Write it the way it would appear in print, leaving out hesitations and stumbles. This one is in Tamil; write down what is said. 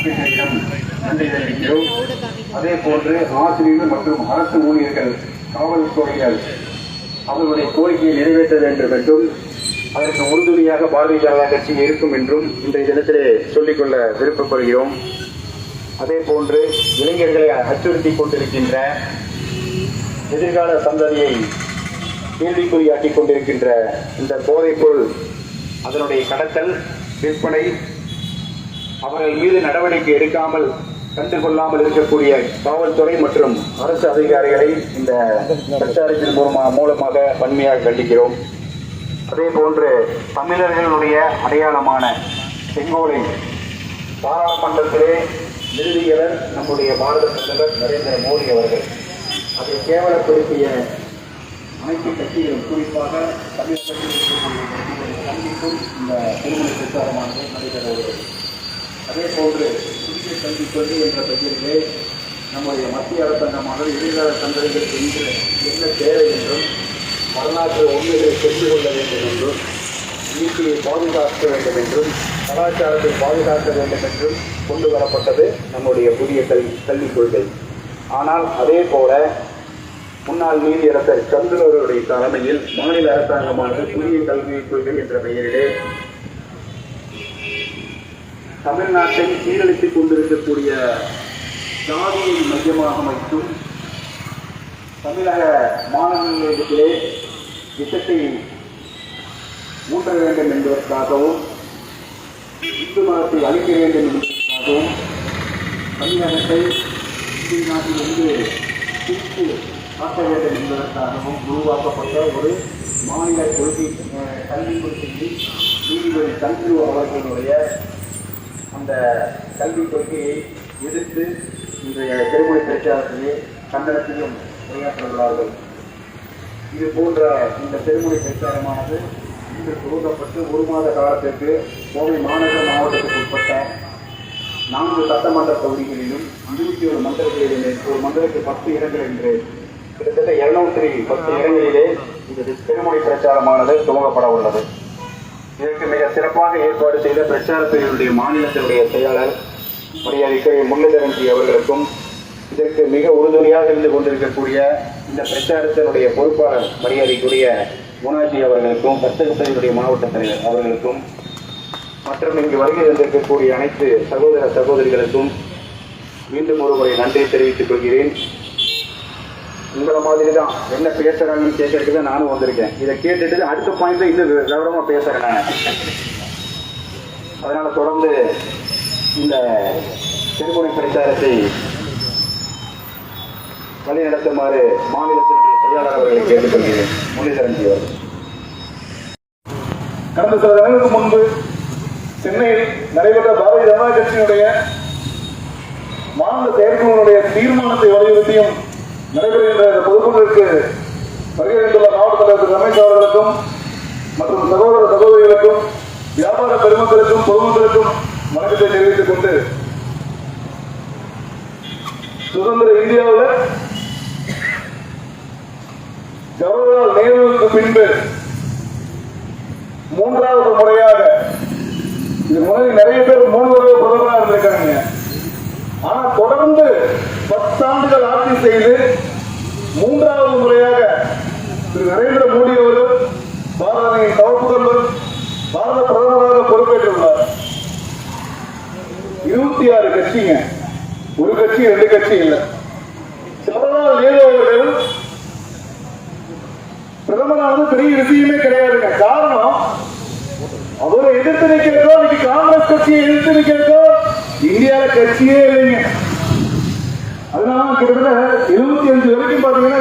நன்றி தெரிவிக்கிறோம். அதே போன்று ஆசிரியர்கள் மற்றும் அரசு ஊழியர்கள், காவல்துறையினர் அவர்களுடைய கோரிக்கையை நிறைவேற்ற வேண்டும் என்றும் அதற்கு உறுதுணையாக பாரதிய ஜனதா கட்சி இருக்கும் என்றும் இன்றைய தினத்திலே சொல்லிக்கொள்ள விருப்பப்படுகிறோம். அதே போன்று இளைஞர்களை அச்சுறுத்தி கொண்டிருக்கின்ற எதிர்கால சந்ததியை கேள்விக்குறியாக்கிக் கொண்டிருக்கின்ற இந்த போதைப்பொருள் அதனுடைய கடத்தல், விற்பனை, அவர்கள் மீது நடவடிக்கை எடுக்காமல் கண்டுகொள்ளாமல் இருக்கக்கூடிய காவல்துறை மற்றும் அரசு அதிகாரிகளை இந்த பிரச்சாரத்தின் மூலமாக வன்மையாக கண்டிக்கிறோம். அதே போன்று தமிழர்களுடைய அடையாளமான செங்கோலை பாராளுமன்றத்திலே நிறுவியவர் நம்முடைய பாரத பிரதமர் நரேந்திர மோடி அவர்கள். அதை கேவலப்படுத்திய அனைத்து கட்சிகளும், குறிப்பாக தமிழகத்தில் இருக்கக்கூடிய கட்சிகளை கண்டித்தும் இந்த திருமண பிரச்சாரமானது நடைபெற வருகிறது. அதே போன்று புதிய கல்விக் கொள்கை என்ற பெயரிலே நம்முடைய மத்திய அரசாங்கமானது எதிர்கால சந்ததிகளுக்கு இன்று என்ன தேவை என்றும், வரலாற்று உண்மைகளை தெரிந்து கொள்ள வேண்டும் என்றும், இயற்கையை பாதுகாக்க வேண்டும் என்றும், கலாச்சாரத்தை பாதுகாக்க வேண்டும் என்றும் கொண்டு வரப்பட்டது நம்முடைய புதிய கல்விக் கொள்கை. ஆனால் அதே போல முன்னாள் நீதியரசர் சந்திரனுடைய தலைமையில் மாநில அரசாங்கமானது புதிய கல்விக் கொள்கை என்ற பெயரிலே தமிழ்நாட்டை சீரழித்துக் கொண்டிருக்கக்கூடிய ஜாதியை மையமாக வைத்தும் தமிழக மாணவர்களிடத்திலே திட்டத்தை ஊட்ட வேண்டும் என்பதற்காகவும், இந்து மதத்தை அழிக்க வேண்டும் என்பதற்காகவும் தமிழகத்தை இந்திய நாட்டிலிருந்து பிரித்து காட்ட வேண்டும் என்பதற்காகவும் உருவாக்கப்பட்ட ஒரு மாநில கொள்கை கல்விக் கொள்கையை நீதிபதி சந்திரு அவர்களுடைய அந்த கல்விக் கொள்கையை எதிர்த்து இன்றைய திருமண பிரச்சாரத்திலே கண்டனத்தையும் உரையாற்றுகிறார்கள். இது போன்ற இந்த திருமண பிரச்சாரமானது இன்று துவங்கப்பட்டு ஒரு மாத காலத்திற்கு கோவை மாநகர மாவட்டத்துக்கு உட்பட்ட 4 சட்டமன்ற தொகுதிகளிலும் 21 மண்டலங்களிலும், ஒரு மண்டலத்தில் 10 இடங்கள் என்று கிட்டத்தட்ட 210 இடங்களிலே இந்த திருமண பிரச்சாரமானது துவங்கப்பட உள்ளது. இதற்கு மிக சிறப்பாக ஏற்பாடு செய்த பிரச்சாரத்துறையுடைய மாநிலத்தினுடைய செயலாளர் மரியாதைக்குரிய முரளிதரன்ஜி அவர்களுக்கும், இதற்கு மிக உறுதுணையாக இருந்து கொண்டிருக்கக்கூடிய இந்த பிரச்சாரத்தினுடைய பொறுப்பாளர் மரியாதைக்குரிய குணாஜி அவர்களுக்கும், வர்த்தகத்துறையுடைய மாவட்ட தலைவர் அவர்களுக்கும், மற்றும் இங்கு வருகை தந்திருக்கக்கூடிய அனைத்து சகோதர சகோதரிகளுக்கும் மீண்டும் ஒருமுறை நன்றியை தெரிவித்துக் கொள்கிறேன். உங்களை மாதிரி தான் என்ன பேசுறாங்கன்னு கேட்கறதுக்கு தான் நானும் வந்திருக்கேன். இதை கேட்டுட்டு அடுத்த பாயிண்ட்ல இன்னும் கௌரவமா பேசுறேன் நான். அதனால தொடர்ந்து இந்த திருமுனை பிரச்சாரத்தை வழிநடத்துமாறு மாநிலத்தினுடைய செயலாளர் அவர்களை கேட்டுக்கொள்கிறேன். முரளிதரன்ஜி அவர்கள். கடந்த சில தினங்களுக்கு முன்பு சென்னையில் நடைபெற்ற பாரதிய ஜனதா கட்சியினுடைய மாநில செயற்குழுவினுடைய தீர்மானத்தை வலியுறுத்தியும் நடைபெறுகின்ற இந்த பொதுக்குழுவிற்கு வருகின்ற மாவட்ட தலைவர் ரமேஷ் அவர்களுக்கும் மற்றும் சகோதர சகோதரிகளுக்கும், வியாபார பெருமக்களுக்கும், பொதுமக்களுக்கும் வணக்கத்தை தெரிவித்துக் கொண்டு, சுதந்திர இந்தியாவில் ஜவஹர்லால் நேருவுக்கு பின்பு 3வது முறையாக, இது முன்னாடி நிறைய பேர் 3 தடவை பிரதமராக இருந்திருக்காங்க. ஆனா தொடர்ந்து 10 ஆண்டுகள் ஆட்சி செய்து 3வது முறையாக திரு நரேந்திர மோடி அவர்கள் பாரதியின் தவப்புதல்வர் பாரத பிரதமராக பொறுப்பேற்றுள்ளார். 26 கட்சிங்க, ஒரு கட்சி 2 கட்சி இல்லை. ஜவஹர்லால் நேரு அவர்கள் பிரதமரானது பெரிய விஷயமே கிடையாதுங்க. காரணம், அவரை எதிர்த்து நிற்கிறதோ, இன்னைக்கு காங்கிரஸ் கட்சியை எதிர்த்து நிற்கிறதோ இந்தியாவில கட்சியே இல்லைங்க. அதனால கிட்டத்தட்ட 75 வரைக்கும் பாத்தீங்கன்னா